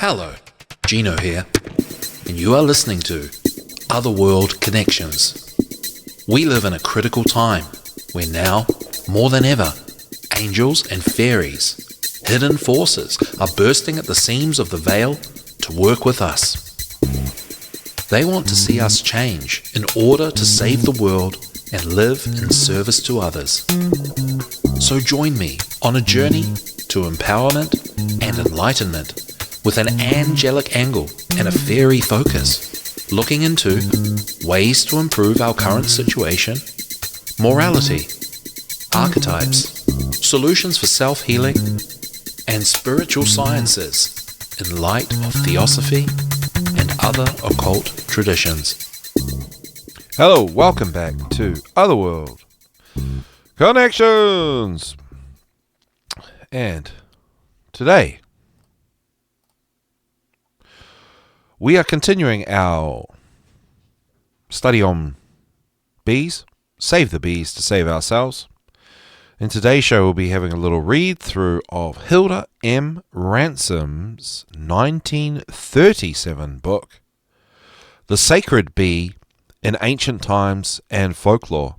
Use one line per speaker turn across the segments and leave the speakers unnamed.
Hello, Gino here, and you are listening to Otherworld Connections. We live in a critical time where now, more than ever, angels and fairies, hidden forces, are bursting at the seams of the veil to work with us. They want to see us change in order to save the world and live in service to others. So join me on a journey to empowerment and enlightenment with an angelic angle and a fairy focus, looking into ways to improve our current situation, morality, archetypes, solutions for self-healing, and spiritual sciences in light of theosophy and other occult traditions.
Hello, welcome back to Otherworld Connections. And today we are continuing our study on bees. Save the bees to save ourselves. In today's show, we'll be having a little read through of Hilda M. Ransome's 1937 book, The Sacred Bee in Ancient Times and Folklore,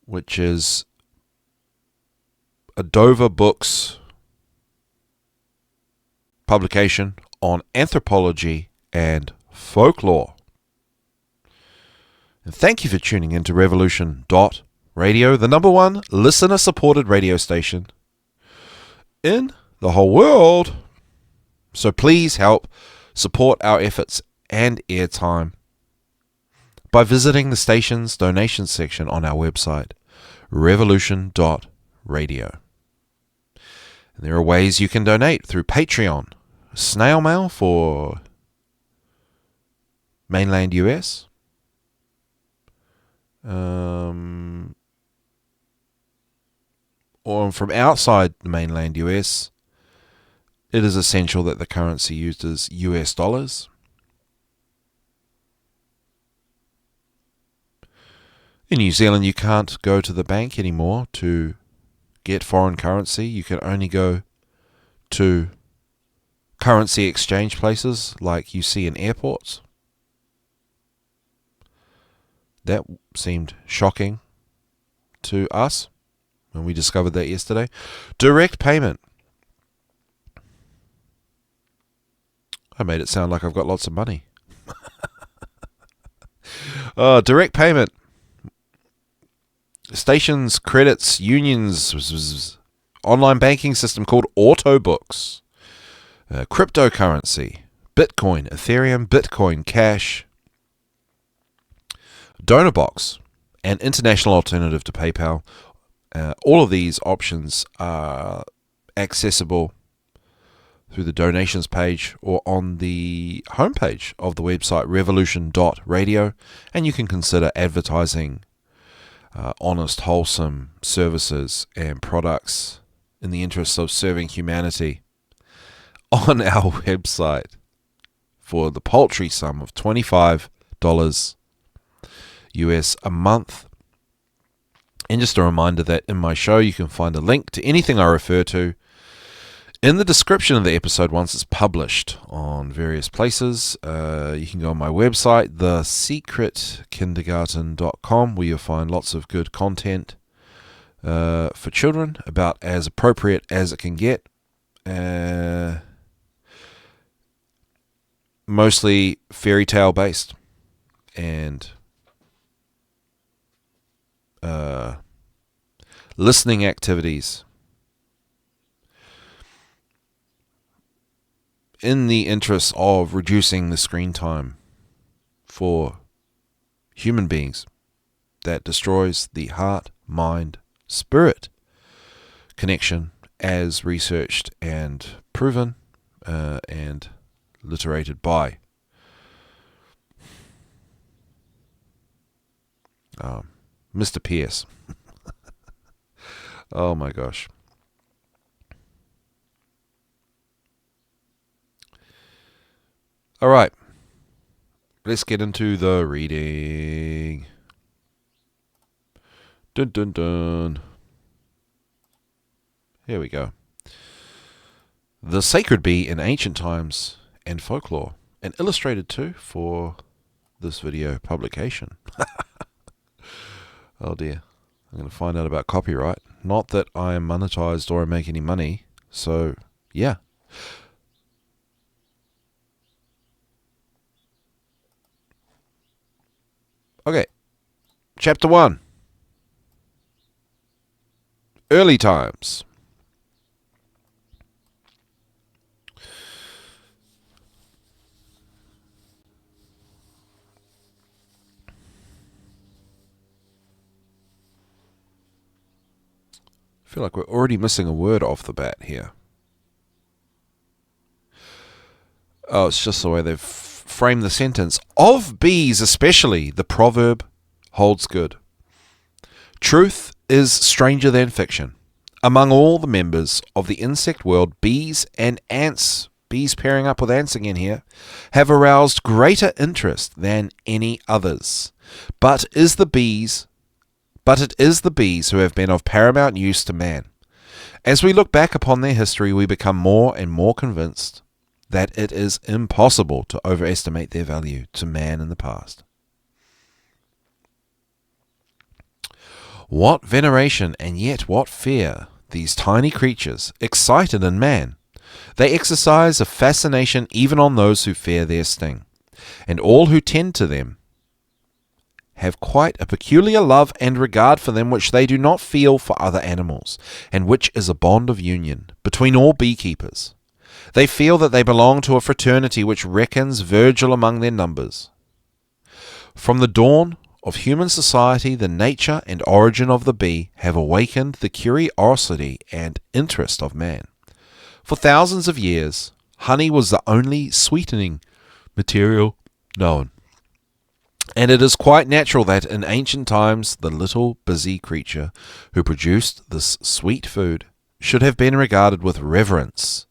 which is a Dover Books publication on anthropology and folklore. And thank you for tuning in to Revolution.Radio, the number one listener-supported radio station in the whole world. So please help support our efforts and airtime by visiting the station's donation section on our website, Revolution.Radio. And there are ways you can donate through Patreon, snail mail for mainland US, or from outside the mainland US. It is essential that the currency used is US dollars. In New Zealand, you can't go to the bank anymore to get foreign currency. You can only go to currency exchange places like you see in airports. That seemed shocking to us when we discovered that yesterday. Direct payment. I made it sound like I've got lots of money. Direct payment. Stations, credits, unions, online banking system called Autobooks, cryptocurrency, Bitcoin, Ethereum, Bitcoin Cash, DonorBox, an international alternative to PayPal. All of these options are accessible through the donations page or on the homepage of the website revolution.radio, and you can consider advertising honest, wholesome services and products in the interests of serving humanity on our website for the paltry sum of $25 US a month. And just a reminder that in my show you can find a link to anything I refer to in the description of the episode once it's published on various places. You can go on my website, thesecretkindergarten.com, where you'll find lots of good content for children, about as appropriate as it can get. Mostly fairy tale based and listening activities in the interest of reducing the screen time for human beings that destroys the heart, mind, spirit connection as researched and proven and literated by Mr. Pierce. Oh my gosh. All right, let's get into the reading. Dun dun dun. Here we go. The Sacred Bee in Ancient Times and Folklore, and illustrated too for this video publication. Oh dear, I'm going to find out about copyright. Not that I am monetized or I make any money, so yeah. Okay, Chapter 1. Early Times. I feel like we're already missing a word off the bat here. Oh, it's just the way they've framed the sentence. Of bees especially, the proverb holds good. Truth is stranger than fiction. Among all the members of the insect world, bees and ants, bees pairing up with ants again here, have aroused greater interest than any others. But it is the bees who have been of paramount use to man. As we look back upon their history, we become more and more convinced that it is impossible to overestimate their value to man in the past. What veneration and yet what fear these tiny creatures excited in man! They exercise a fascination even on those who fear their sting, and all who tend to them have quite a peculiar love and regard for them which they do not feel for other animals, and which is a bond of union between all beekeepers. They feel that they belong to a fraternity which reckons Virgil among their numbers. From the dawn of human society, the nature and origin of the bee have awakened the curiosity and interest of man. For thousands of years, honey was the only sweetening material known. And it is quite natural that in ancient times the little busy creature who produced this sweet food should have been regarded with reverence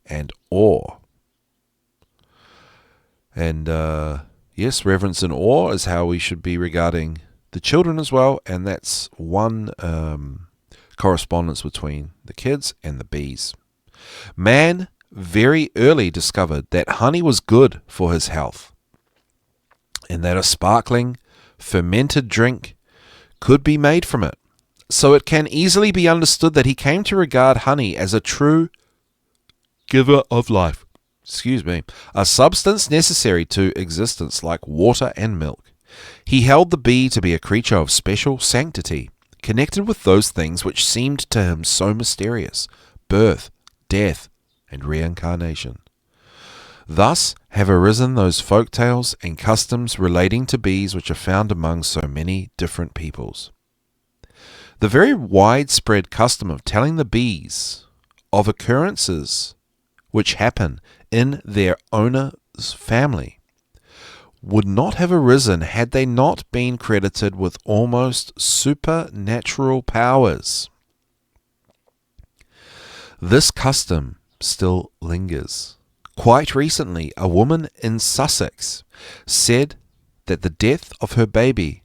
and awe. And yes, reverence and awe is how we should be regarding the children as well, and that's one correspondence between the kids and the bees. Man very early discovered that honey was good for his health, and that a sparkling, fermented drink could be made from it. So it can easily be understood that he came to regard honey as a true giver of life. A substance necessary to existence like water and milk. He held the bee to be a creature of special sanctity, connected with those things which seemed to him so mysterious: birth, death, and reincarnation. Thus have arisen those folk tales and customs relating to bees which are found among so many different peoples. The very widespread custom of telling the bees of occurrences which happen in their owner's family would not have arisen had they not been credited with almost supernatural powers. This custom still lingers. Quite recently, a woman in Sussex said that the death of her baby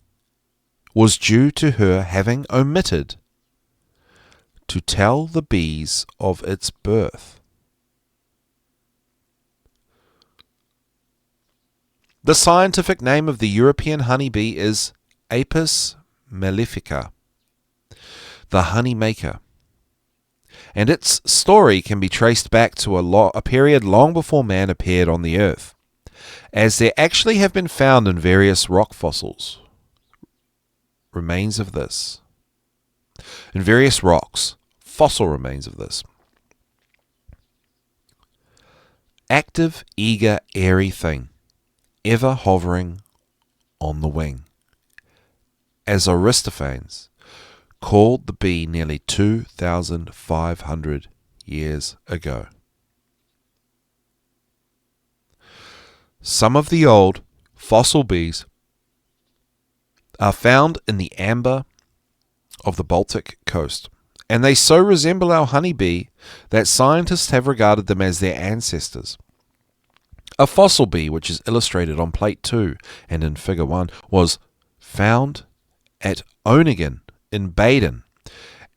was due to her having omitted to tell the bees of its birth. The scientific name of the European honeybee is Apis mellifica, the honey maker, and its story can be traced back to a period long before man appeared on the earth, as there actually have been found in various rock fossils remains of this. In various rocks, fossil remains of this. Active, eager, airy thing, ever hovering on the wing, as Aristophanes called the bee nearly 2,500 years ago. Some of the old fossil bees are found in the amber of the Baltic coast, and they so resemble our honeybee that scientists have regarded them as their ancestors. A fossil bee, which is illustrated on Plate 2 and in Figure 1, was found at Onigen in Baden,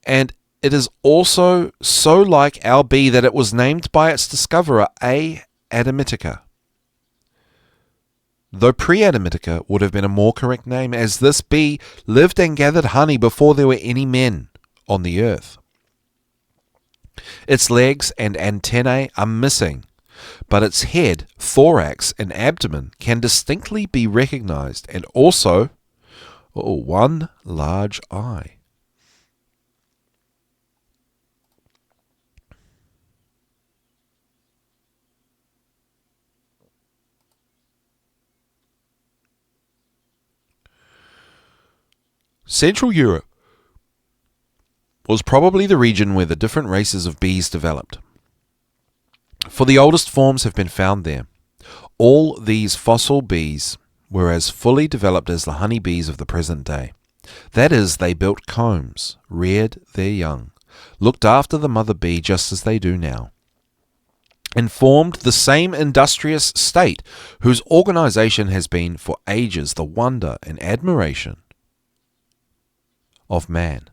and it is also so like our bee that it was named by its discoverer A. adamitica, though pre-adamitica would have been a more correct name, as this bee lived and gathered honey before there were any men on the earth. Its legs and antennae are missing, but its head, thorax, and abdomen can distinctly be recognized, and also one large eye. Central Europe was probably the region where the different races of bees developed, for the oldest forms have been found there. All these fossil bees were as fully developed as the honey bees of the present day. That is, they built combs, reared their young, looked after the mother bee just as they do now, and formed the same industrious state whose organization has been for ages the wonder and admiration of man.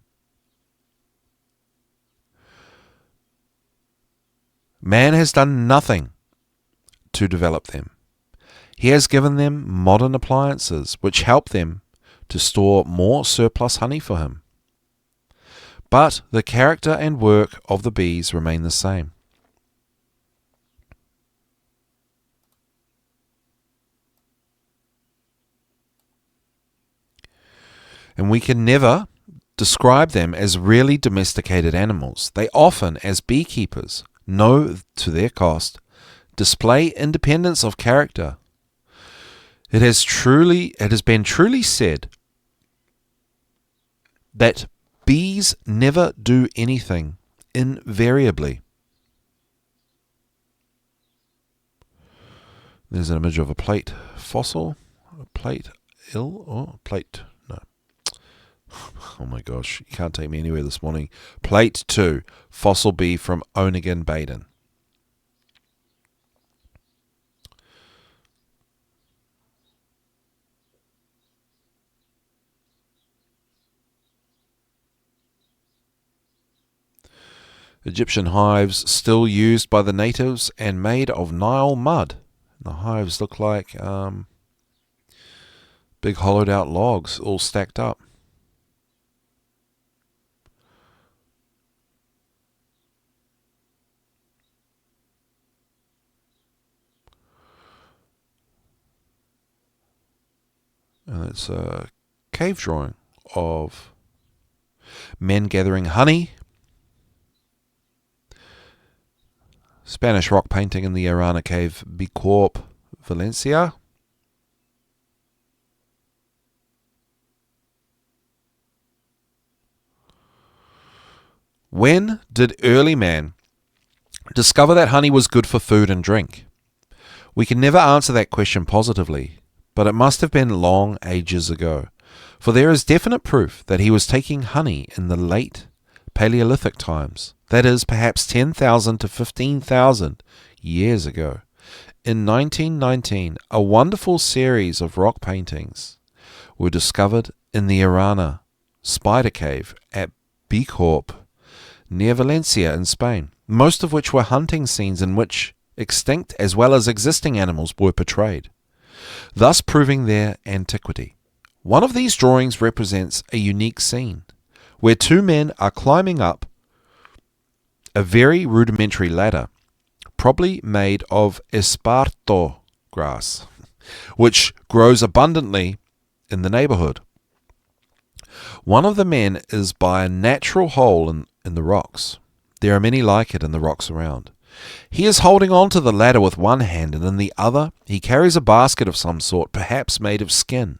Man has done nothing to develop them. He has given them modern appliances which help them to store more surplus honey for him. But the character and work of the bees remain the same. And we can never describe them as really domesticated animals. They often, as beekeepers, know to their cost, display independence of character. It has been truly said that bees never do anything invariably. There's an image of a plate fossil, a plate plate, no. Oh my gosh, you can't take me anywhere this morning. Plate 2, fossil bee from Onigan, Baden. Egyptian hives still used by the natives and made of Nile mud. The hives look like big hollowed out logs all stacked up. And it's a cave drawing of men gathering honey. Spanish rock painting in the Arana cave, Bicorp, Valencia. When did early man discover that honey was good for food and drink? We can never answer that question positively, but it must have been long ages ago, for there is definite proof that he was taking honey in the late Paleolithic times, that is, perhaps 10,000 to 15,000 years ago. In 1919, a wonderful series of rock paintings were discovered in the Arana spider cave at Bicorp, near Valencia in Spain, most of which were hunting scenes in which extinct as well as existing animals were portrayed, thus proving their antiquity. One of these drawings represents a unique scene, where two men are climbing up a very rudimentary ladder, probably made of esparto grass, which grows abundantly in the neighborhood. One of the men is by a natural hole in the rocks. There are many like it in the rocks around. He is holding on to the ladder with one hand, and in the other he carries a basket of some sort, perhaps made of skin,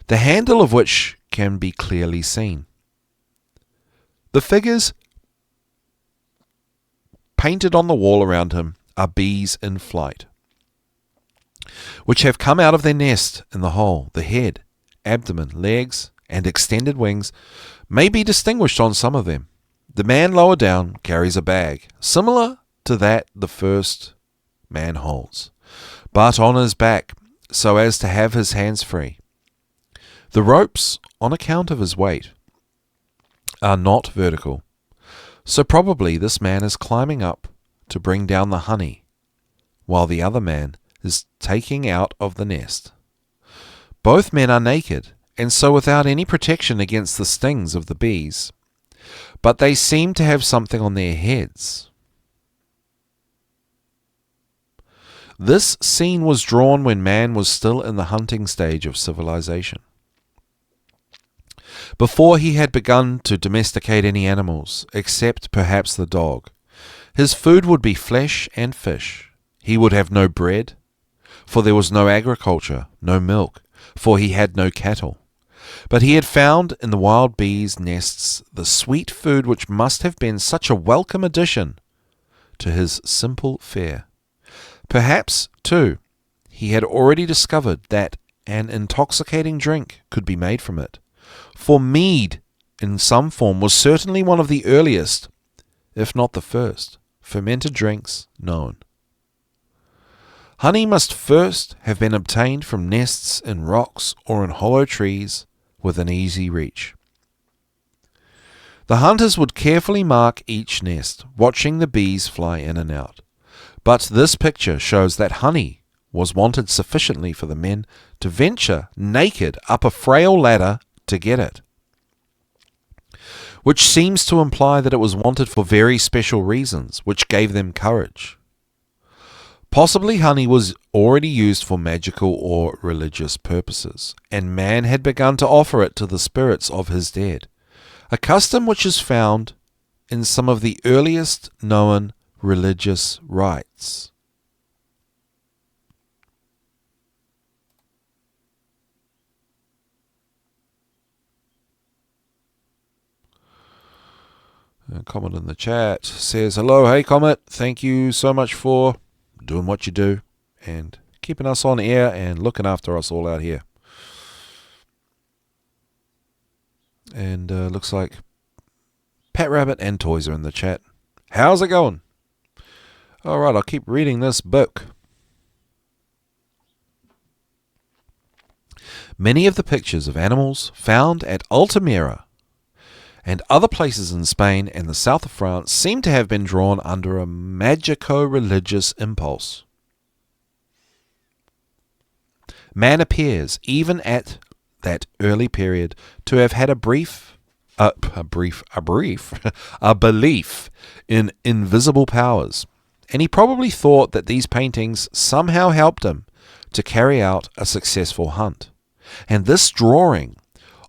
the handle of which can be clearly seen. The figures painted on the wall around him are bees in flight, which have come out of their nest in the hole. The head, abdomen, legs, and extended wings may be distinguished on some of them. The man lower down carries a bag, similar to that the first man holds, but on his back, so as to have his hands free. The ropes, on account of his weight, are not vertical, So probably this man is climbing up to bring down the honey, while the other man is taking out of the nest. Both men are naked, and so without any protection against the stings of the bees, but they seem to have something on their heads. This scene was drawn when man was still in the hunting stage of civilization. Before he had begun to domesticate any animals, except perhaps the dog, his food would be flesh and fish. He would have no bread, for there was no agriculture, no milk, for he had no cattle. But he had found in the wild bees' nests the sweet food which must have been such a welcome addition to his simple fare. Perhaps, too, he had already discovered that an intoxicating drink could be made from it, for mead in some form was certainly one of the earliest, if not the first, fermented drinks known. Honey must first have been obtained from nests in rocks or in hollow trees within easy reach. The hunters would carefully mark each nest, watching the bees fly in and out. But this picture shows that honey was wanted sufficiently for the men to venture naked up a frail ladder to get it, which seems to imply that it was wanted for very special reasons, which gave them courage. Possibly honey was already used for magical or religious purposes, and man had begun to offer it to the spirits of his dead, a custom which is found in some of the earliest known religious rites. A comment in the chat says, hello, hey Comet, thank you so much for doing what you do and keeping us on air and looking after us all out here. And looks like Pat Rabbit and Toys are in the chat. How's it going? Alright, I'll keep reading this book. Many of the pictures of animals found at Altamira and other places in Spain and the south of France seem to have been drawn under a magico-religious impulse. Man appears, even at that early period, to have had a belief in invisible powers, and he probably thought that these paintings somehow helped him to carry out a successful hunt. And this drawing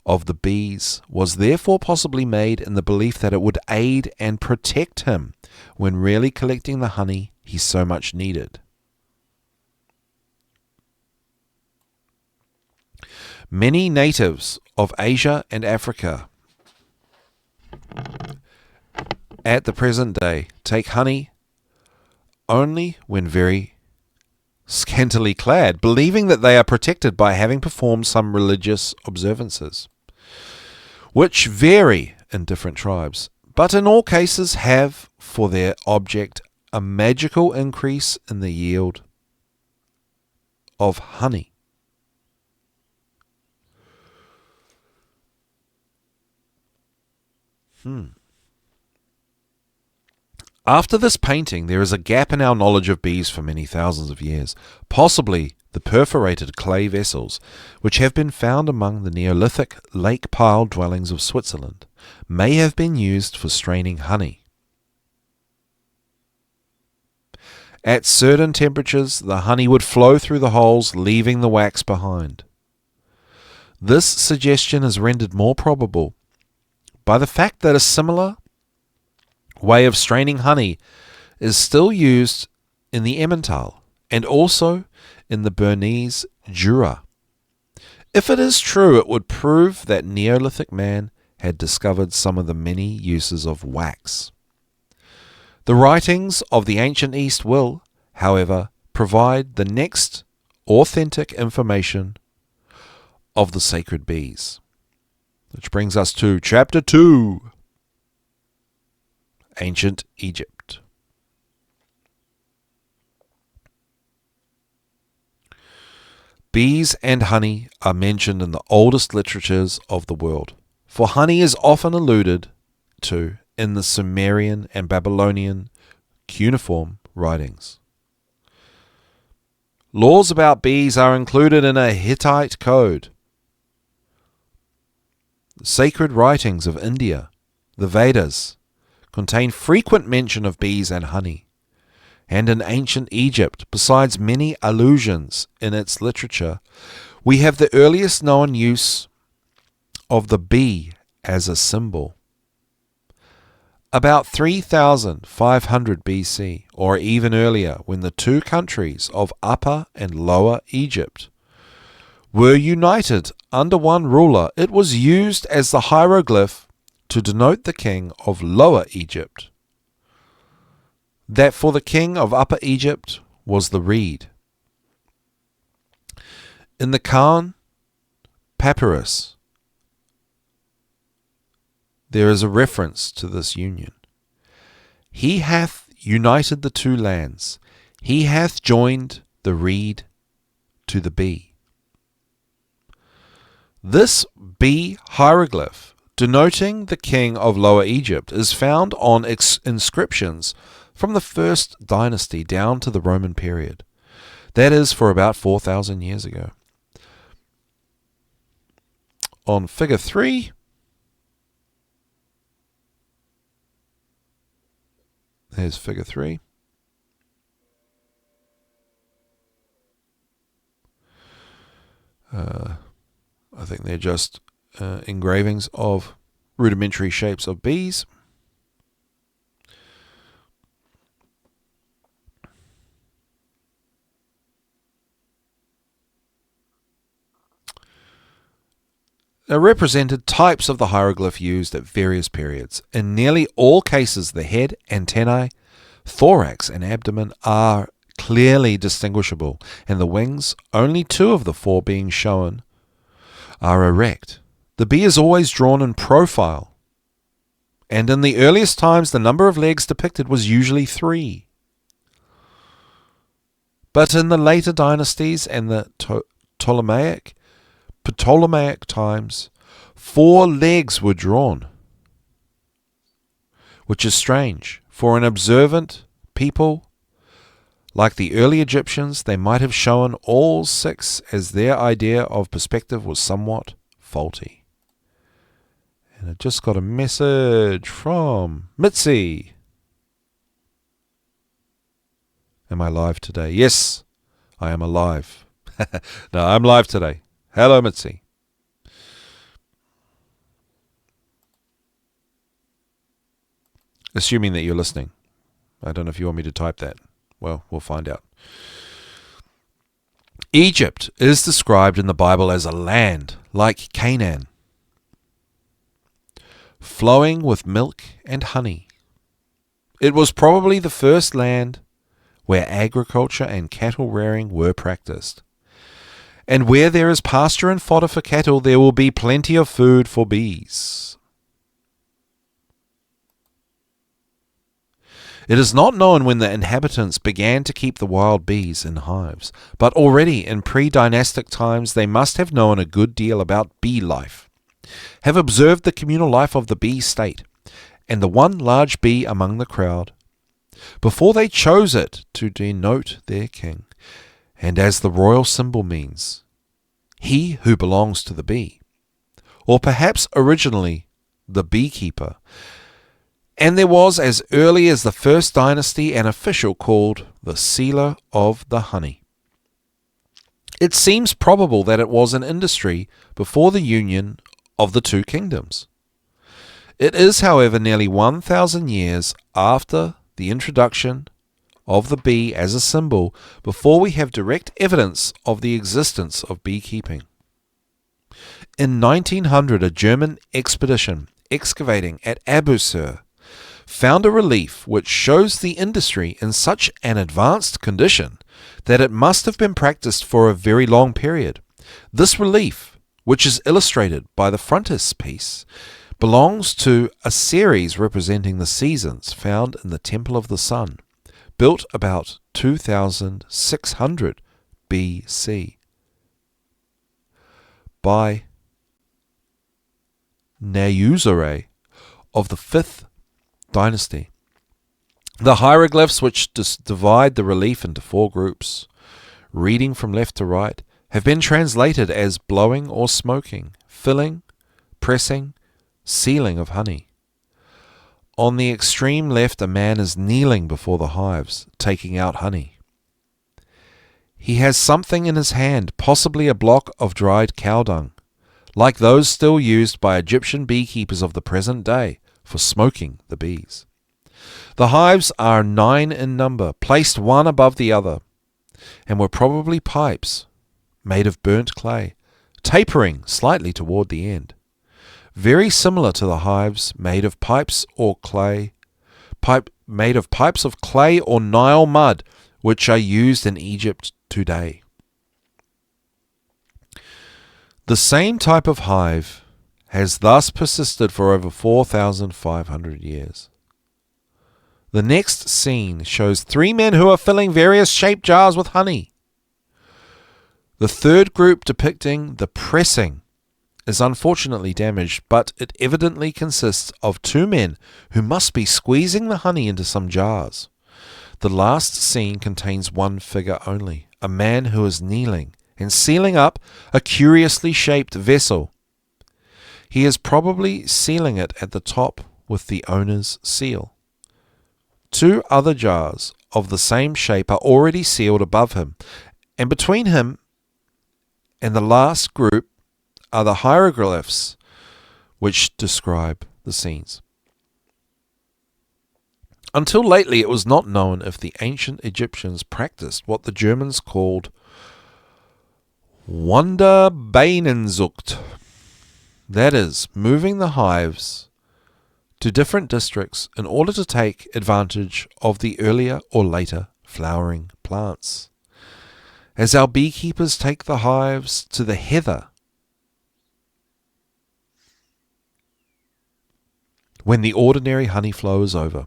of the bees was therefore possibly made in the belief that it would aid and protect him when really collecting the honey he so much needed. Many natives of Asia and Africa at the present day take honey only when very scantily clad, believing that they are protected by having performed some religious observances, which vary in different tribes, but in all cases have for their object a magical increase in the yield of honey. After this painting, there is a gap in our knowledge of bees for many thousands of years. Possibly the perforated clay vessels, which have been found among the Neolithic lake pile dwellings of Switzerland, may have been used for straining honey. At certain temperatures, the honey would flow through the holes, leaving the wax behind. This suggestion is rendered more probable by the fact that a similar way of straining honey is still used in the Emmental and also in the Bernese Jura. If it is true, it would prove that Neolithic man had discovered some of the many uses of wax. The writings of the ancient East will, however, provide the next authentic information of the sacred bees. Which brings us to Chapter 2. Ancient Egypt. Bees and honey are mentioned in the oldest literatures of the world, for honey is often alluded to in the Sumerian and Babylonian cuneiform writings. Laws about bees are included in a Hittite code. The sacred writings of India, the Vedas, contain frequent mention of bees and honey. And in ancient Egypt, besides many allusions in its literature, we have the earliest known use of the bee as a symbol. About 3500 BC, or even earlier, when the two countries of Upper and Lower Egypt were united under one ruler, it was used as the hieroglyph to denote the king of Lower Egypt. That for the king of Upper Egypt was the reed. In the Khan Papyrus, there is a reference to this union. He hath united the two lands. He hath joined the reed to the bee. This bee hieroglyph, denoting the king of Lower Egypt, is found on inscriptions from the first dynasty down to the Roman period. That is for about 4,000 years ago. On figure 3, there's figure 3. I think they're just engravings of rudimentary shapes of bees. Are represented types of the hieroglyph used at various periods. In nearly all cases, the head, antennae, thorax, and abdomen are clearly distinguishable, and the wings, only 2 of the 4 being shown, are erect. The bee is always drawn in profile, and in the earliest times the number of legs depicted was usually 3. But in the later dynasties and the Ptolemaic times, 4 legs were drawn, which is strange. For an observant people like the early Egyptians, they might have shown all 6, as their idea of perspective was somewhat faulty. And I just got a message from Mitzi. Am I live today? Yes, I am alive. No, I'm live today. Hello, Mitzi. Assuming that you're listening. I don't know if you want me to type that. Well, we'll find out. Egypt is described in the Bible as a land like Canaan, flowing with milk and honey. It was probably the first land where agriculture and cattle rearing were practiced. And where there is pasture and fodder for cattle, there will be plenty of food for bees. It is not known when the inhabitants began to keep the wild bees in hives, but already in pre-dynastic times they must have known a good deal about bee life, have observed the communal life of the bee state, and the one large bee among the crowd, before they chose it to denote their king, and as the royal symbol means, he who belongs to the bee, or perhaps originally the beekeeper. And there was, as early as the first dynasty, an official called the sealer of the honey. It seems probable that it was an industry before the union of the two kingdoms. It is, however, nearly 1,000 years after the introduction of the bee as a symbol before we have direct evidence of the existence of beekeeping. In 1900, a German expedition excavating at Abu Sir found a relief which shows the industry in such an advanced condition that it must have been practiced for a very long period. This relief, which is illustrated by the frontispiece, belongs to a series representing the seasons found in the Temple of the Sun, built about 2600 BC by Nausere of the 5th dynasty. The hieroglyphs, which divide the relief into 4 groups, reading from left to right, have been translated as blowing or smoking, filling, pressing, sealing of honey. On the extreme left, a man is kneeling before the hives, taking out honey. He has something in his hand, possibly a block of dried cow dung, like those still used by Egyptian beekeepers of the present day for smoking the bees. The hives are 9 in number, placed one above the other, and were probably pipes made of burnt clay, tapering slightly toward the end. Very similar to the hives made of pipes or clay, made of pipes of clay or Nile mud, which are used in Egypt today. The same type of hive has thus persisted for over 4,500 years. The next scene shows 3 men who are filling various shaped jars with honey. The third group, depicting the pressing, is unfortunately damaged, but it evidently consists of 2 men who must be squeezing the honey into some jars. The last scene contains 1 figure only, a man who is kneeling and sealing up a curiously shaped vessel. He is probably sealing it at the top with the owner's seal. 2 other jars of the same shape are already sealed above him, and between him and the last group are the hieroglyphs which describe the scenes. Until lately, it was not known if the ancient Egyptians practiced what the Germans called Wanderbeinenzucht, that is, moving the hives to different districts in order to take advantage of the earlier or later flowering plants. As our beekeepers take the hives to the heather when the ordinary honey flow is over.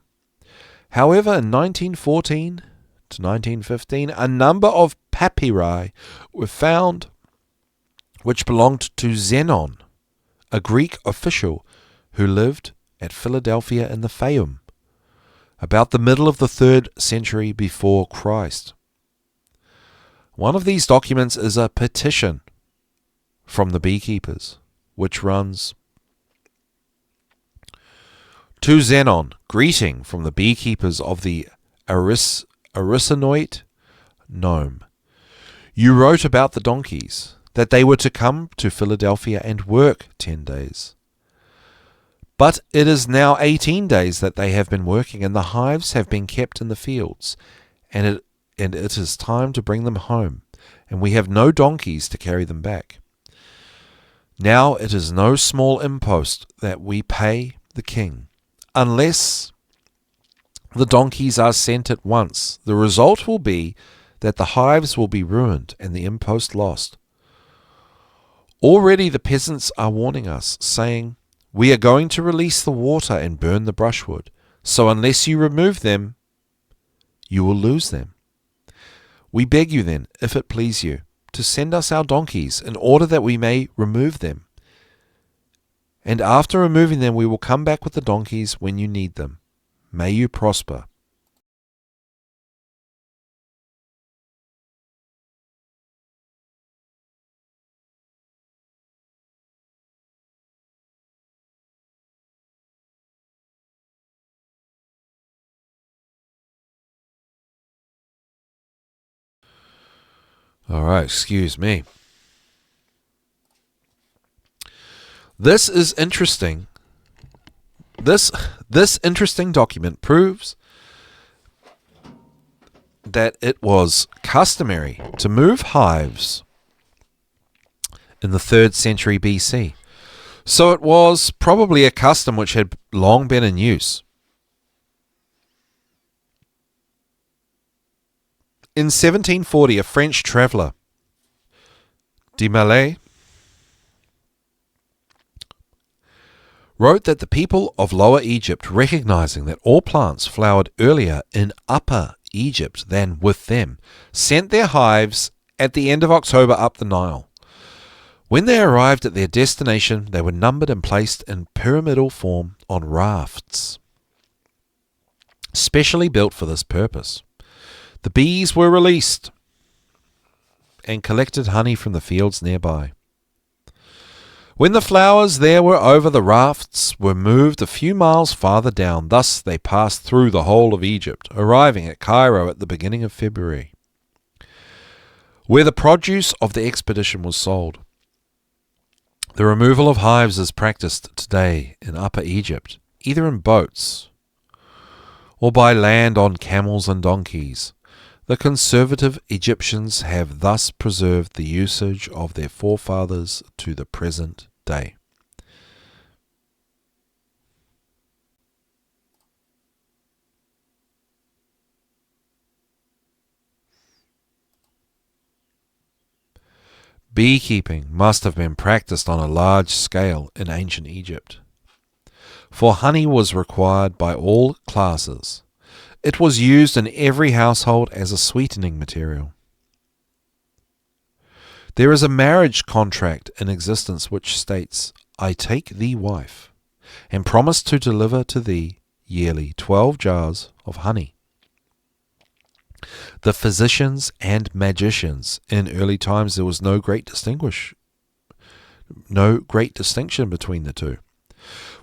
However, in 1914 to 1915, a number of papyri were found which belonged to Zenon, a Greek official who lived at Philadelphia in the Fayum, about the middle of the 3rd century before Christ. One of these documents is a petition from the beekeepers, which runs, "To Zenon, greeting from the beekeepers of the Arsinoite Nome. You wrote about the donkeys, that they were to come to Philadelphia and work 10 days. But it is now 18 days that they have been working, and the hives have been kept in the fields, and it is time to bring them home, and we have no donkeys to carry them back. Now it is no small impost that we pay the king. Unless the donkeys are sent at once, the result will be that the hives will be ruined and the impost lost. Already the peasants are warning us, saying, 'We are going to release the water and burn the brushwood, so unless you remove them, you will lose them. We beg you then, if it please you, to send us our donkeys in order that we may remove them. And after removing them, we will come back with the donkeys when you need them. May you prosper.'" All right, excuse me. This is interesting. This interesting document proves that it was customary to move hives in the 3rd century BC. So it was probably a custom which had long been in use. In 1740, a French traveller, de Mallet, wrote that the people of Lower Egypt, recognizing that all plants flowered earlier in Upper Egypt than with them, sent their hives at the end of October up the Nile. When they arrived at their destination, they were numbered and placed in pyramidal form on rafts. specially built for this purpose. The bees were released and collected honey from the fields nearby. When the flowers there were over, the rafts were moved a few miles farther down. Thus they passed through the whole of Egypt, arriving at Cairo at the beginning of February, where the produce of the expedition was sold. The removal of hives is practiced today in Upper Egypt, either in boats or by land on camels and donkeys. The conservative Egyptians have thus preserved the usage of their forefathers to the present day. Beekeeping must have been practiced on a large scale in ancient Egypt, for honey was required by all classes. It was used in every household as a sweetening material. There is a marriage contract in existence which states, "I take thee wife, and promise to deliver to thee yearly 12 jars of honey." The physicians and magicians in early times, there was no great distinction between the two,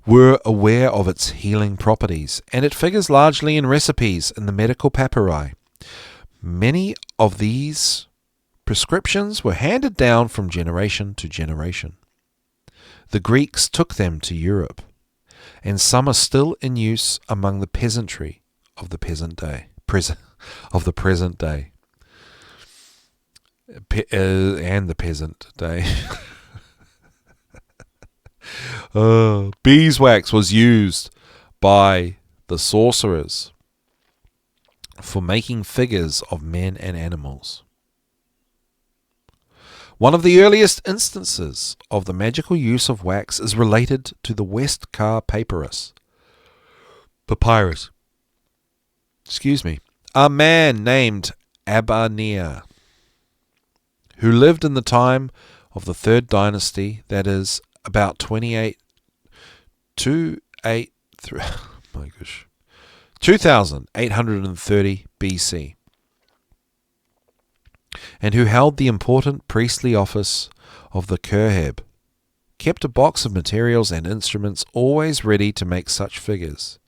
were aware of its healing properties, and it figures largely in recipes in the medical papyri. Many of these prescriptions were handed down from generation to generation. The Greeks took them to Europe, and some are still in use among the peasantry of the present day. And the peasant day. Beeswax was used by the sorcerers for making figures of men and animals. One of the earliest instances of the magical use of wax is related to the West Car papyrus. A man named Abanir, who lived in the time of the Third Dynasty, that is, about 2830 BC, and who held the important priestly office of the Kerheb, kept a box of materials and instruments always ready to make such figures.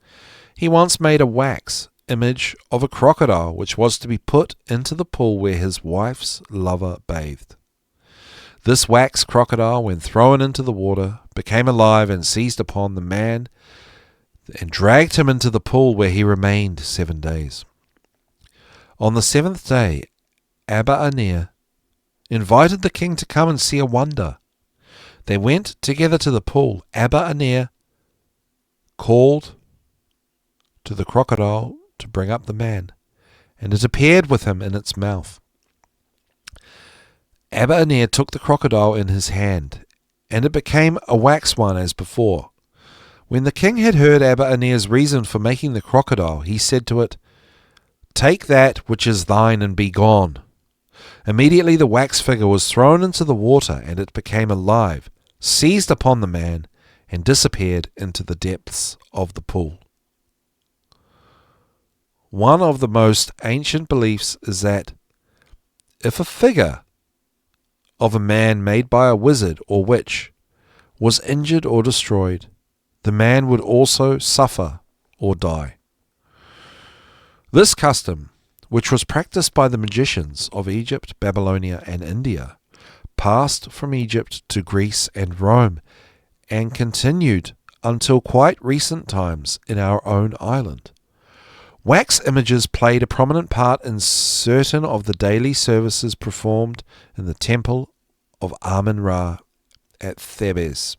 He once made a wax image of a crocodile which was to be put into the pool where his wife's lover bathed. This wax crocodile, when thrown into the water, became alive and seized upon the man and dragged him into the pool, where he remained 7 days. On the 7th day, Abanir invited the king to come and see a wonder. They went together to the pool. Abanir called to the crocodile to bring up the man, and it appeared with him in its mouth. Abanir took the crocodile in his hand, and it became a wax one as before. When the king had heard Abanir's reason for making the crocodile, he said to it, "Take that which is thine and be gone." Immediately the wax figure was thrown into the water, and it became alive, seized upon the man, and disappeared into the depths of the pool. One of the most ancient beliefs is that if a figure of a man made by a wizard or witch was injured or destroyed, the man would also suffer or die. This custom, which was practiced by the magicians of Egypt, Babylonia, and India, passed from Egypt to Greece and Rome, and continued until quite recent times in our own island. Wax images played a prominent part in certain of the daily services performed in the temple of Amun-Ra at Thebes.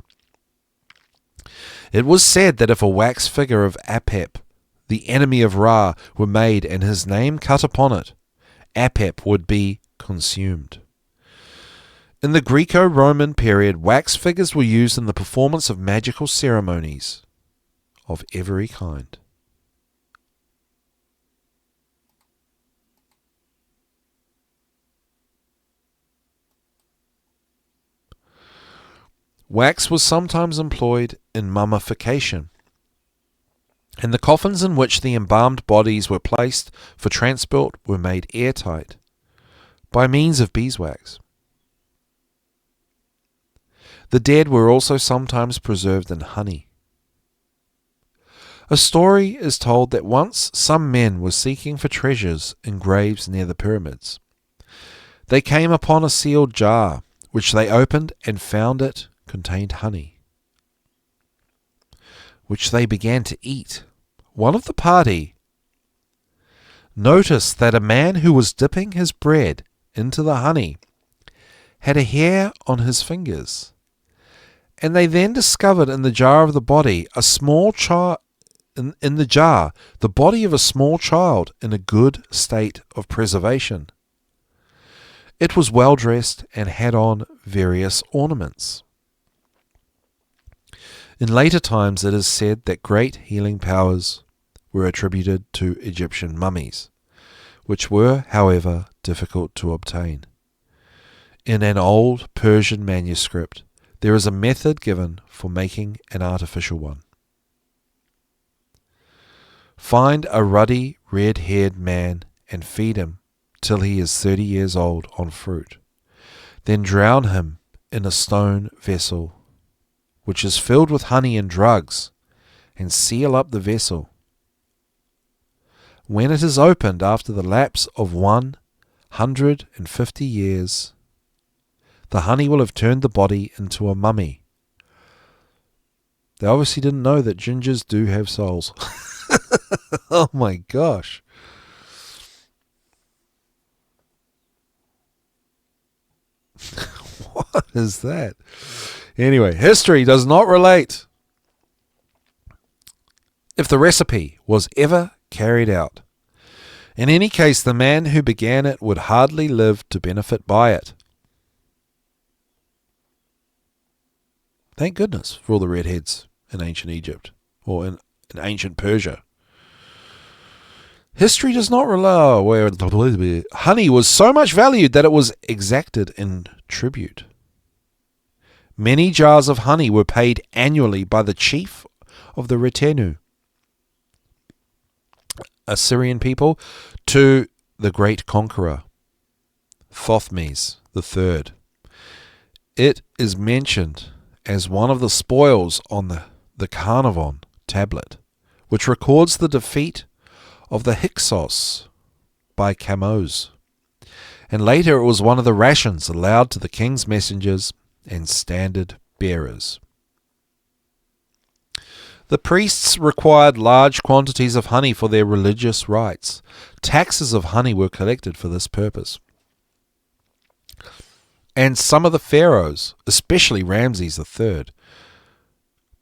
It was said that if a wax figure of Apep, the enemy of Ra, were made and his name cut upon it, Apep would be consumed. In the Greco-Roman period, wax figures were used in the performance of magical ceremonies of every kind. Wax was sometimes employed in mummification. and the coffins in which the embalmed bodies were placed for transport were made airtight by means of beeswax. The dead were also sometimes preserved in honey. A story is told that once some men were seeking for treasures in graves near the pyramids. They came upon a sealed jar, which they opened and found it contained honey, which they began to eat. One of the party noticed that a man who was dipping his bread into the honey had a hair on his fingers, and they then discovered in the jar of the body a small child. In the jar, the body of a small child in a good state of preservation. It was well dressed and had on various ornaments. In later times it is said that great healing powers were attributed to Egyptian mummies, which were, however, difficult to obtain. In an old Persian manuscript, there is a method given for making an artificial one. Find a ruddy, red-haired man and feed him till he is 30 years old on fruit. Then drown him in a stone vessel, which is filled with honey and drugs, and seal up the vessel. When it is opened after the lapse of 150 years, the honey will have turned the body into a mummy. They obviously didn't know that gingers do have souls. Oh my gosh. What is that? Anyway, history does not relate if the recipe was ever carried out. In any case, the man who began it would hardly live to benefit by it. Thank goodness for all the redheads in ancient Egypt, or in ancient Persia. History does not rely where honey was so much valued that it was exacted in tribute. Many jars of honey were paid annually by the chief of the retinue, Assyrian people, to the great conqueror, Thothmes III. It is mentioned as one of the spoils on the Carnarvon tablet, which records the defeat of the Hyksos by Kamose, and later it was one of the rations allowed to the king's messengers and standard bearers. The priests required large quantities of honey for their religious rites. Taxes of honey were collected for this purpose. And some of the pharaohs, especially Ramses III,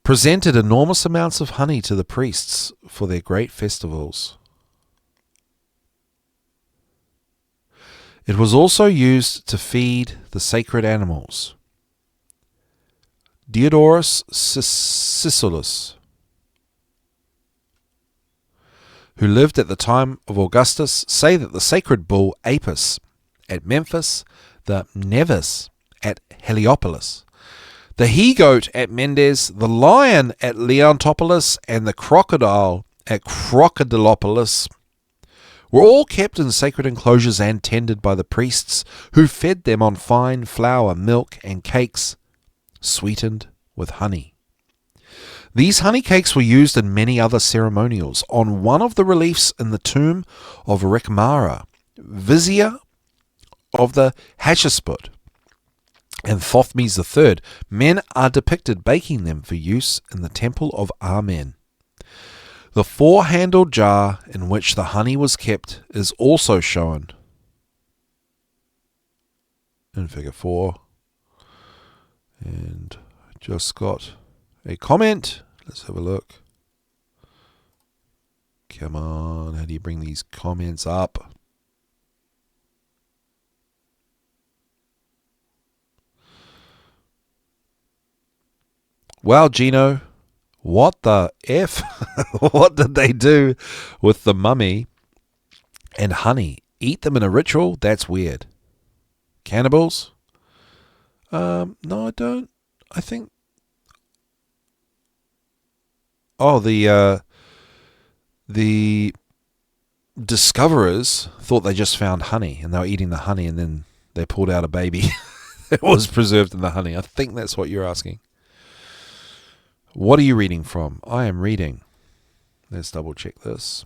presented enormous amounts of honey to the priests for their great festivals. It was also used to feed the sacred animals. Diodorus Siculus, who lived at the time of Augustus, say that the sacred bull Apis at Memphis, the Nevis at Heliopolis, the he-goat at Mendes, the lion at Leontopolis, and the crocodile at Crocodilopolis were all kept in sacred enclosures and tended by the priests, who fed them on fine flour, milk, and cakes sweetened with honey. These honey cakes were used in many other ceremonials. On one of the reliefs in the tomb of Rekhmara, vizier of the Hatshepsut and Thothmes III, men are depicted baking them for use in the temple of Amen. The four-handled jar in which the honey was kept is also shown in figure 4. And I just got a comment. Let's have a look. Come on, how do you bring these comments up? Well, Gino, what the F? What did they do with the mummy and honey? Eat them in a ritual? That's weird. Cannibals? No, I don't. I think... Oh, the the discoverers thought they just found honey, and they were eating the honey, and then they pulled out a baby that was preserved in the honey. I think that's what you're asking. What are you reading from? I am reading. Let's double check this.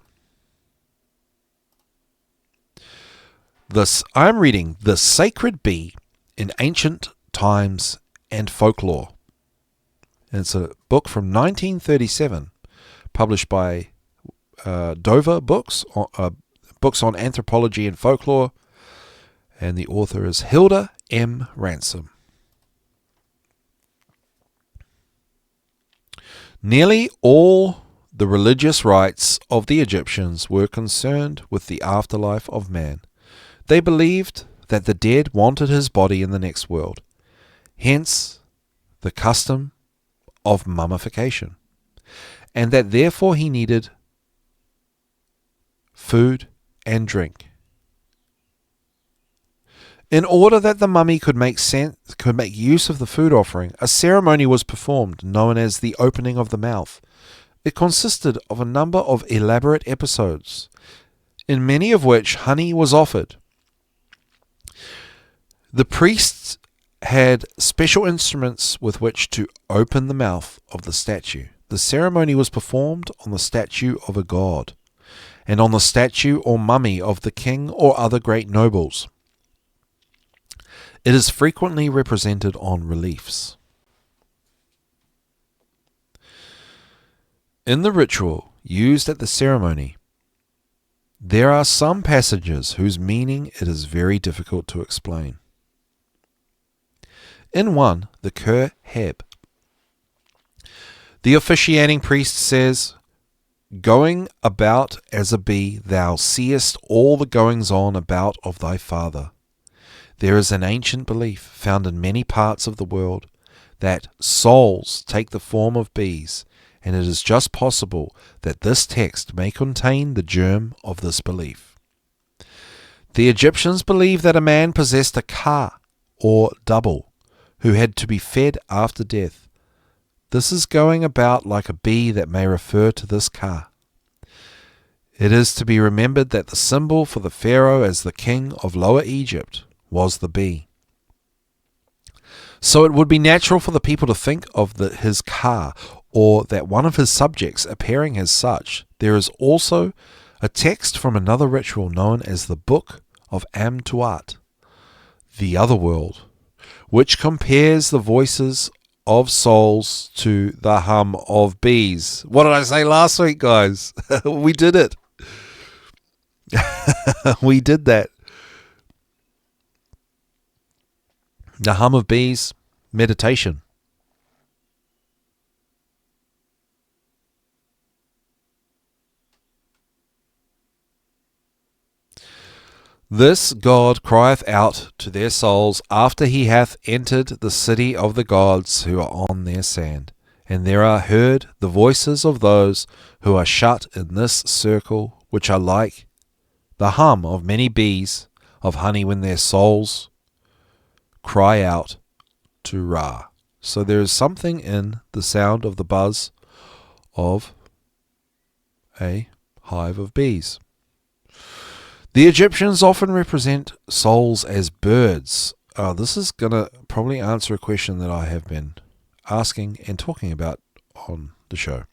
I'm reading The Sacred Bee in Ancient Times and Folklore. And it's a book from 1937, published by Dover Books, books on anthropology and folklore, and the author is Hilda M. Ransome. Nearly all the religious rites of the Egyptians were concerned with the afterlife of man. They believed that the dead wanted his body in the next world, hence the custom of mummification, and that therefore he needed food and drink. In order that the mummy could make use of the food offering, a ceremony was performed known as the opening of the mouth. It consisted of a number of elaborate episodes, in many of which honey was offered. The priests had special instruments with which to open the mouth of the statue. The ceremony was performed on the statue of a god, and on the statue or mummy of the king or other great nobles. It is frequently represented on reliefs. In the ritual used at the ceremony, there are some passages whose meaning it is very difficult to explain. In one, the Ker Heb, the officiating priest says, "Going about as a bee, thou seest all the goings-on about of thy father." There is an ancient belief, found in many parts of the world, that souls take the form of bees, and it is just possible that this text may contain the germ of this belief. The Egyptians believed that a man possessed a ka, or double, who had to be fed after death. This is going about like a bee that may refer to this ka. It is to be remembered that the symbol for the pharaoh as the king of Lower Egypt was the bee. So it would be natural for the people to think of his ka, or that one of his subjects appearing as such. There is also a text from another ritual known as the Book of Am-Tuat, the Otherworld, which compares the voices of souls to the hum of bees. What did I say last week, guys? We did it. We did that. The hum of bees, meditation. This God crieth out to their souls after he hath entered the city of the gods who are on their sand. And there are heard the voices of those who are shut in this circle, which are like the hum of many bees of honey when their souls cry out to Ra. So there is something in the sound of the buzz of a hive of bees. The Egyptians often represent souls as birds. This is going to probably answer a question that I have been asking and talking about on the show.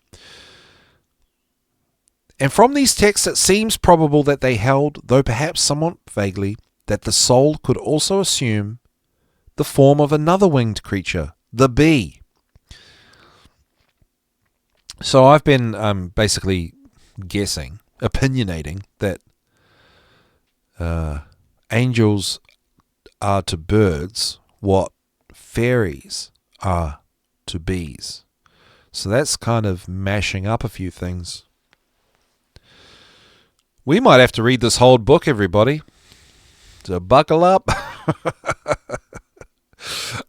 And from these texts it seems probable that they held, though perhaps somewhat vaguely, that the soul could also assume the form of another winged creature, the bee. So I've been basically guessing, opinionating, that angels are to birds what fairies are to bees. So that's kind of mashing up a few things. We might have to read this whole book, everybody. So buckle up.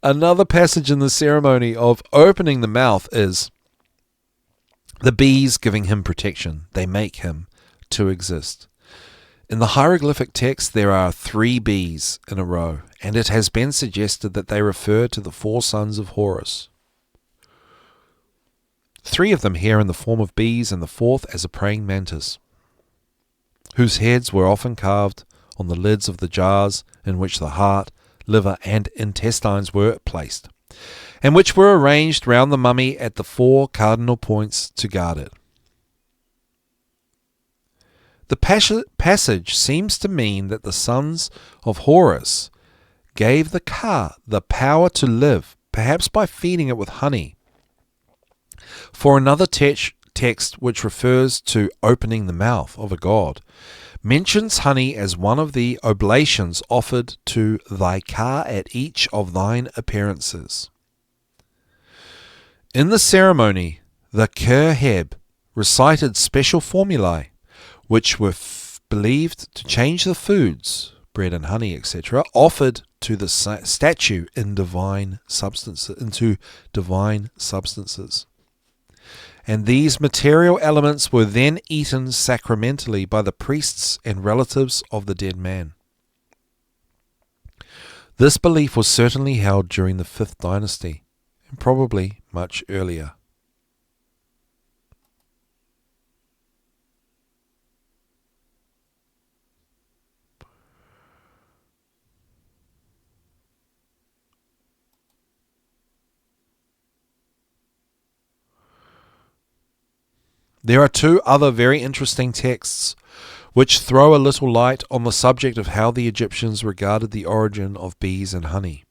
Another passage in the ceremony of opening the mouth is the bees giving him protection. They make him to exist. In the hieroglyphic text, there are 3 bees in a row, and it has been suggested that they refer to the 4 sons of Horus. 3 of them here in the form of bees and the 4th as a praying mantis, whose heads were often carved on the lids of the jars in which the heart, liver, and intestines were placed, and which were arranged round the mummy at the 4 cardinal points to guard it. The passage seems to mean that the sons of Horus gave the ka the power to live, perhaps by feeding it with honey. For another text which refers to opening the mouth of a god mentions honey as one of the oblations offered to thy ka at each of thine appearances. In the ceremony, the Kerheb recited special formulae which were believed to change the foods, bread and honey, etc., offered to the statue into divine substances. And these material elements were then eaten sacramentally by the priests and relatives of the dead man. This belief was certainly held during the 5th dynasty, and probably much earlier. There are 2 other very interesting texts which throw a little light on the subject of how the Egyptians regarded the origin of bees and honey.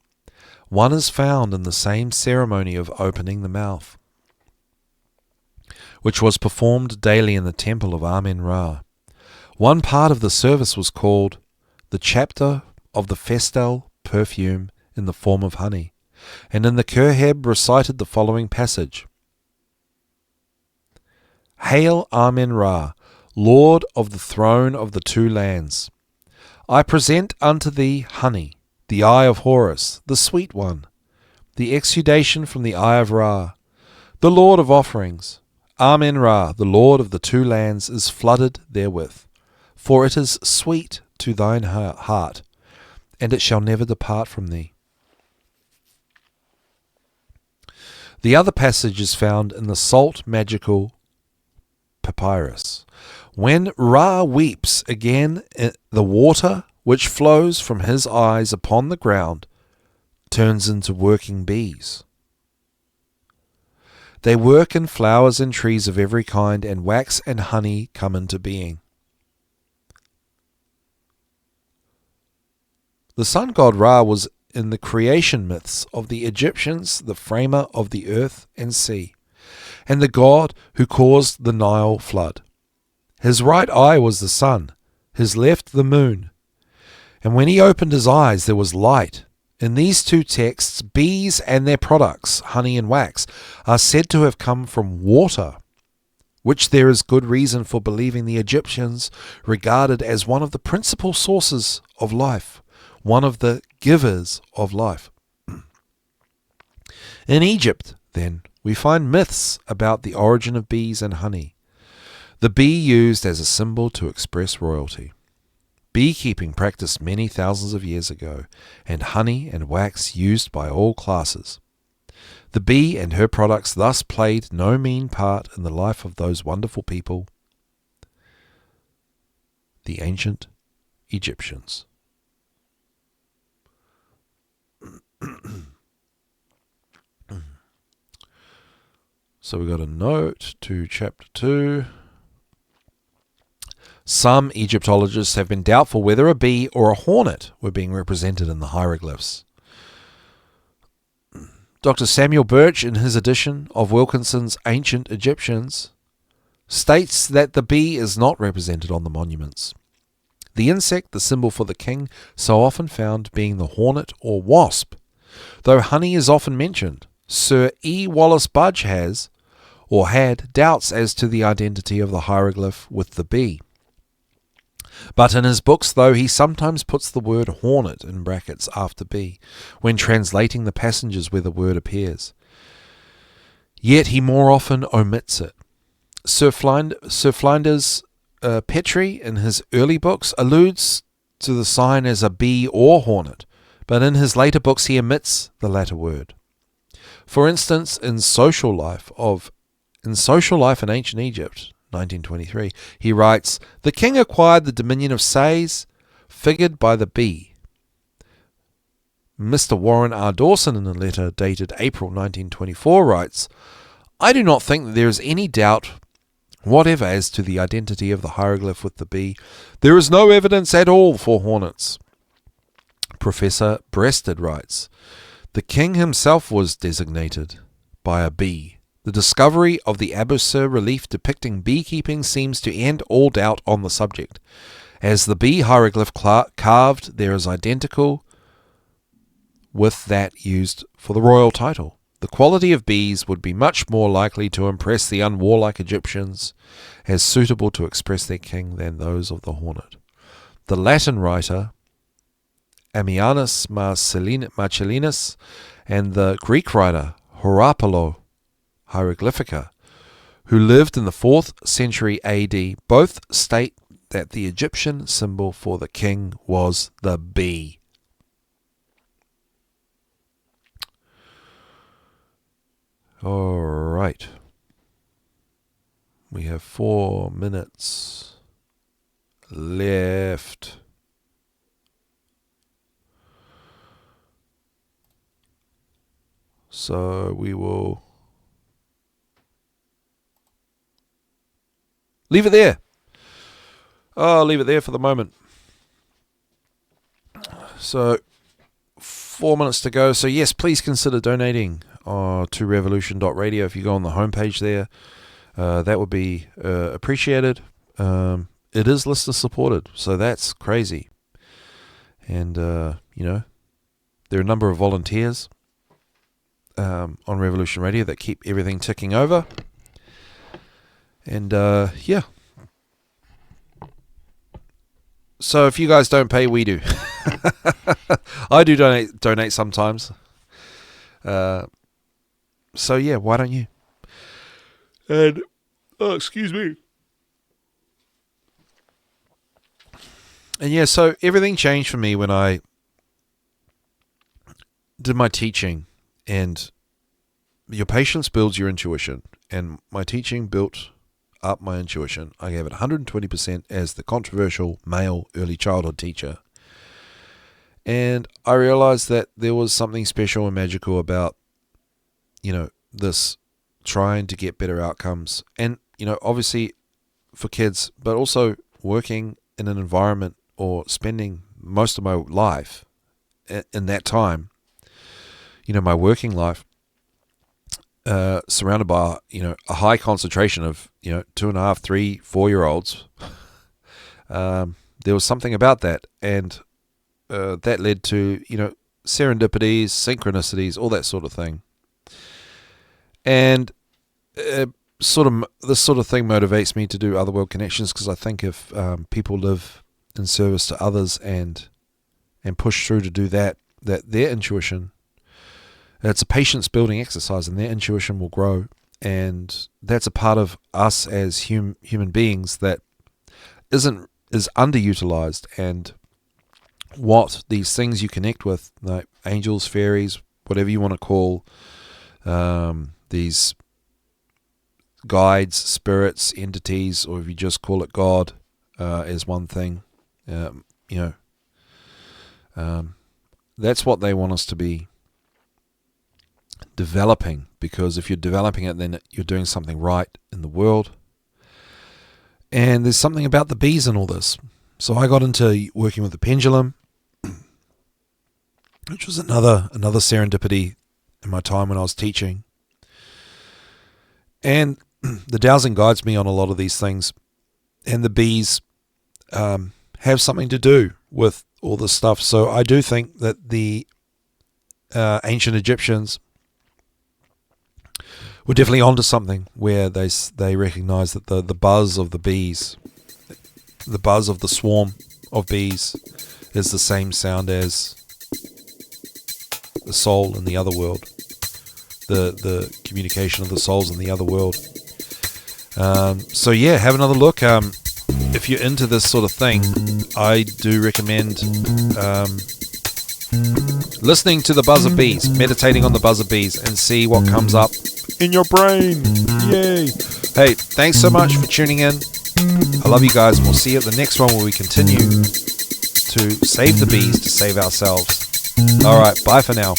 One is found in the same ceremony of opening the mouth, which was performed daily in the temple of Amen-Ra. One part of the service was called the chapter of the festal perfume in the form of honey, and in the Kerheb recited the following passage: Hail Amen-Ra, Lord of the throne of the 2 lands. I present unto thee honey, the eye of Horus, the sweet one, the exudation from the eye of Ra, the Lord of offerings. Amen-Ra, the Lord of the 2 lands, is flooded therewith, for it is sweet to thine heart, and it shall never depart from thee. The other passage is found in the Salt Magical Papyrus. When Ra weeps again, the water which flows from his eyes upon the ground turns into working bees. They work in flowers and trees of every kind, and wax and honey come into being. The sun god Ra was in the creation myths of the Egyptians the framer of the earth and sea, and the god who caused the Nile flood. His right eye was the sun, his left the moon. And when he opened his eyes, there was light. In these 2 texts, bees and their products, honey and wax, are said to have come from water, which there is good reason for believing the Egyptians regarded as one of the principal sources of life, one of the givers of life. In Egypt, then, we find myths about the origin of bees and honey, the bee used as a symbol to express royalty. Beekeeping practiced many thousands of years ago, and honey and wax used by all classes. The bee and her products thus played no mean part in the life of those wonderful people, the ancient Egyptians. So we got a note to chapter 2. Some Egyptologists have been doubtful whether a bee or a hornet were being represented in the hieroglyphs. Dr. Samuel Birch, in his edition of Wilkinson's Ancient Egyptians, states that the bee is not represented on the monuments. The insect, the symbol for the king, so often found being the hornet or wasp, though honey is often mentioned. Sir E. Wallace Budge has, or had, doubts as to the identity of the hieroglyph with the bee. But in his books, though, he sometimes puts the word hornet in brackets after bee, when translating the passages where the word appears. Yet he more often omits it. Sir Flinders Petrie, in his early books, alludes to the sign as a bee or hornet, but in his later books he omits the latter word. For instance, in Social Life of in Social Life in Ancient Egypt, 1923, he writes, "The king acquired the dominion of Sais, figured by the bee." Mr. Warren R. Dawson, in a letter dated April 1924, writes, "I do not think that there is any doubt whatever as to the identity of the hieroglyph with the bee. There is no evidence at all for hornets." Professor Breasted writes, "The king himself was designated by a bee. The discovery of the Abusir relief depicting beekeeping seems to end all doubt on the subject, as the bee hieroglyph carved there is identical with that used for the royal title. The quality of bees would be much more likely to impress the unwarlike Egyptians as suitable to express their king than those of the hornet." The Latin writer Ammianus Marcellinus and the Greek writer Horapollo Hieroglyphica, who lived in the 4th century AD, both state that the Egyptian symbol for the king was the bee. All right. We have 4 minutes left. So we will leave it there. I'll leave it there for the moment. So 4 minutes to go. So yes, please consider donating to revolution.radio. If you go on the homepage there, that would be appreciated. It is listener supported, so that's crazy. And there are a number of volunteers on Revolution Radio that keep everything ticking over. And yeah. So if you guys don't pay, we do. I do donate sometimes. So yeah, why don't you? And excuse me. And yeah, so everything changed for me when I did my teaching, and your patience builds your intuition, and my teaching built up my intuition. I gave it 120% as the controversial male early childhood teacher. And I realized that there was something special and magical about, this trying to get better outcomes. And, obviously for kids, but also working in an environment or spending most of my life in that time, my working life, surrounded by, a high concentration of, 2.5, 3, 4-year-olds. There was something about that. And that led to, serendipities, synchronicities, all that sort of thing. And this sort of thing motivates me to do Otherworld Connections, because I think if people live in service to others and push through to do that their intuition, it's a patience building exercise, and their intuition will grow. And that's a part of us as human beings that is underutilized. And what these things you connect with, like angels, fairies, whatever you want to call these guides, spirits, entities, or if you just call it God, is one thing. That's what they want us to be developing, because if you're developing it, then you're doing something right in the world. And there's something about the bees in all this. So I got into working with the pendulum, which was another serendipity in my time when I was teaching. And the dowsing guides me on a lot of these things, and the bees have something to do with all this stuff. So I do think that the ancient Egyptians were definitely onto something, where they recognized that the buzz of the bees, the buzz of the swarm of bees, is the same sound as the soul in the other world, the communication of the souls in the other world. So yeah, have another look. If you're into this sort of thing, I do recommend listening to the buzz of bees, meditating on the buzz of bees, and see what comes up. in your brain. Yay. Hey, thanks so much for tuning in. I love you guys, and we'll see you at the next one where we continue to save the bees to save ourselves. Alright, bye for now.